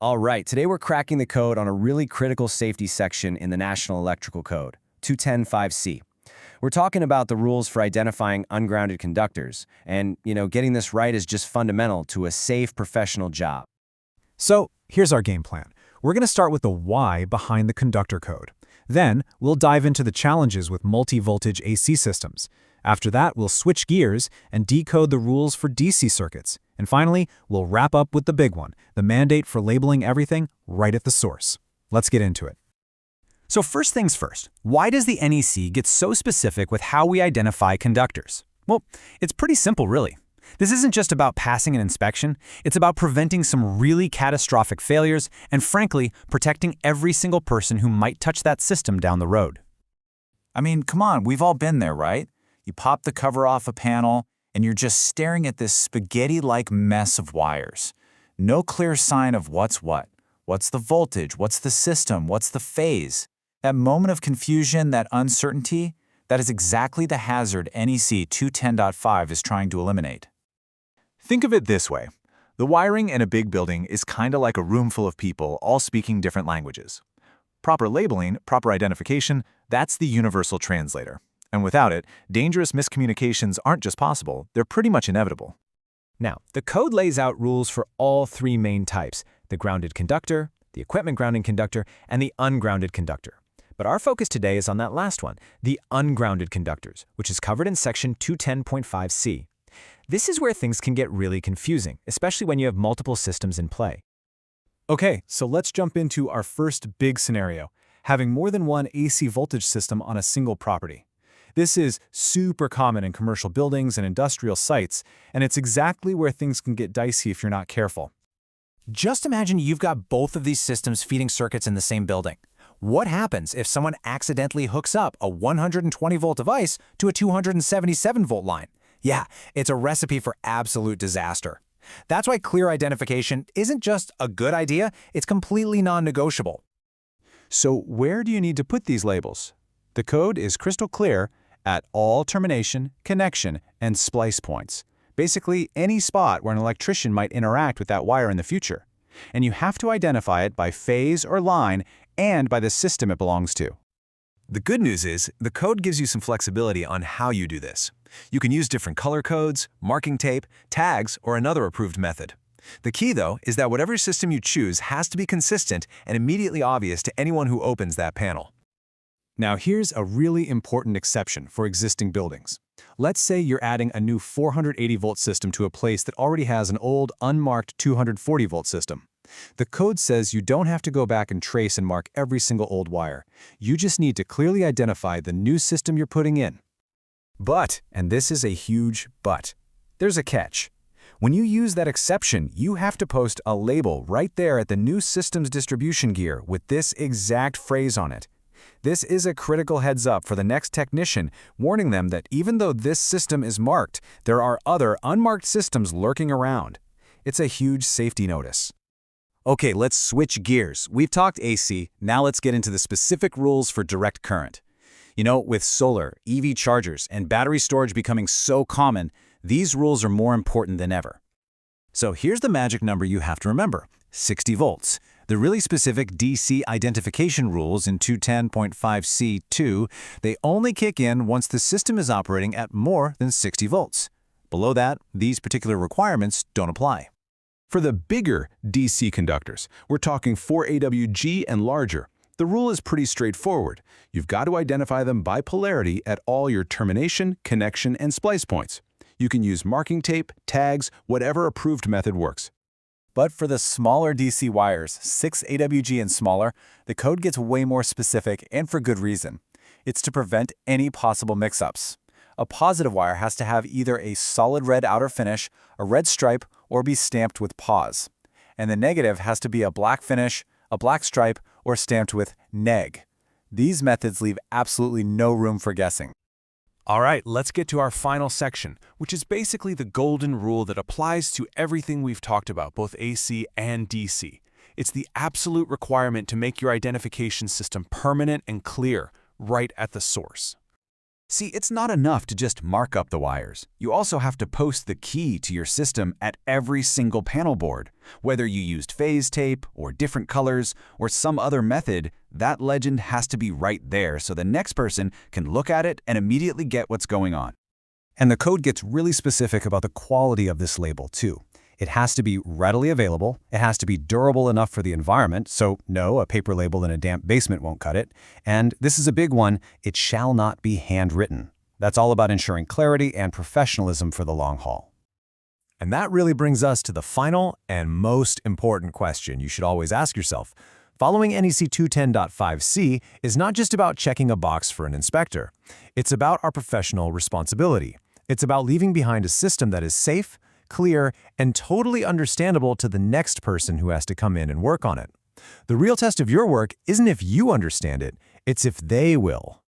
All right, today we're cracking the code on a really critical safety section in the National Electrical Code, 2105C. We're talking about the rules for identifying ungrounded conductors, and, getting this right is just fundamental to a safe professional job. So here's our game plan. We're going to start with the why behind the conductor code. Then we'll dive into the challenges with multi-voltage AC systems. After that, we'll switch gears and decode the rules for DC circuits. And finally, we'll wrap up with the big one, the mandate for labeling everything right at the source. Let's get into it. So first things first, why does the NEC get so specific with how we identify conductors? Well, it's pretty simple, really. This isn't just about passing an inspection, it's about preventing some really catastrophic failures and, frankly, protecting every single person who might touch that system down the road. I mean, come on, we've all been there, right? You pop the cover off a panel, and you're just staring at this spaghetti-like mess of wires. No clear sign of what's what. What's the voltage? What's the system? What's the phase? That moment of confusion, that uncertainty, that is exactly the hazard NEC 210.5 is trying to eliminate. Think of it this way. The wiring in a big building is kind of like a room full of people all speaking different languages. Proper labeling, proper identification, that's the universal translator. And without it, dangerous miscommunications aren't just possible, they're pretty much inevitable. Now, the code lays out rules for all three main types: the grounded conductor, the equipment grounding conductor, and the ungrounded conductor. But our focus today is on that last one, the ungrounded conductors, which is covered in section 210.5C. This is where things can get really confusing, especially when you have multiple systems in play. Okay, so let's jump into our first big scenario, having more than one AC voltage system on a single property. This is super common in commercial buildings and industrial sites, and it's exactly where things can get dicey if you're not careful. Just imagine you've got both of these systems feeding circuits in the same building. What happens if someone accidentally hooks up a 120-volt device to a 277-volt line? Yeah, it's a recipe for absolute disaster. That's why clear identification isn't just a good idea, it's completely non-negotiable. So where do you need to put these labels? The code is crystal clear at all termination, connection, and splice points. Basically, any spot where an electrician might interact with that wire in the future. And you have to identify it by phase or line and by the system it belongs to. The good news is, the code gives you some flexibility on how you do this. You can use different color codes, marking tape, tags, or another approved method. The key, though, is that whatever system you choose has to be consistent and immediately obvious to anyone who opens that panel. Now here's a really important exception for existing buildings. Let's say you're adding a new 480-volt system to a place that already has an old, unmarked 240-volt system. The code says you don't have to go back and trace and mark every single old wire. You just need to clearly identify the new system you're putting in. But, and this is a huge but, there's a catch. When you use that exception, you have to post a label right there at the new system's distribution gear with this exact phrase on it. This is a critical heads up for the next technician, warning them that even though this system is marked, there are other unmarked systems lurking around. It's a huge safety notice. Okay, let's switch gears. We've talked AC, now let's get into the specific rules for direct current. With solar, EV chargers, and battery storage becoming so common, these rules are more important than ever. So here's the magic number you have to remember, 60 volts. The really specific DC identification rules in 210.5C2, they only kick in once the system is operating at more than 60 volts. Below that, these particular requirements don't apply. For the bigger DC conductors, we're talking 4 AWG and larger. The rule is pretty straightforward. You've got to identify them by polarity at all your termination, connection, and splice points. You can use marking tape, tags, whatever approved method works. But for the smaller DC wires, 6 AWG and smaller, the code gets way more specific, and for good reason. It's to prevent any possible mix-ups. A positive wire has to have either a solid red outer finish, a red stripe, or be stamped with pause. And the negative has to be a black finish, a black stripe, or stamped with neg. These methods leave absolutely no room for guessing. All right, let's get to our final section, which is basically the golden rule that applies to everything we've talked about, both AC and DC. It's the absolute requirement to make your identification system permanent and clear right at the source. See, it's not enough to just mark up the wires. You also have to post the key to your system at every single panel board. Whether you used phase tape, or different colors, or some other method, that legend has to be right there so the next person can look at it and immediately get what's going on. And the code gets really specific about the quality of this label, too. It has to be readily available, it has to be durable enough for the environment, so no, a paper label in a damp basement won't cut it. And this is a big one, it shall not be handwritten. That's all about ensuring clarity and professionalism for the long haul. And that really brings us to the final and most important question you should always ask yourself. Following NEC 210.5c is not just about checking a box for an inspector. It's about our professional responsibility. It's about leaving behind a system that is safe, clear, and totally understandable to the next person who has to come in and work on it. The real test of your work isn't if you understand it, it's if they will.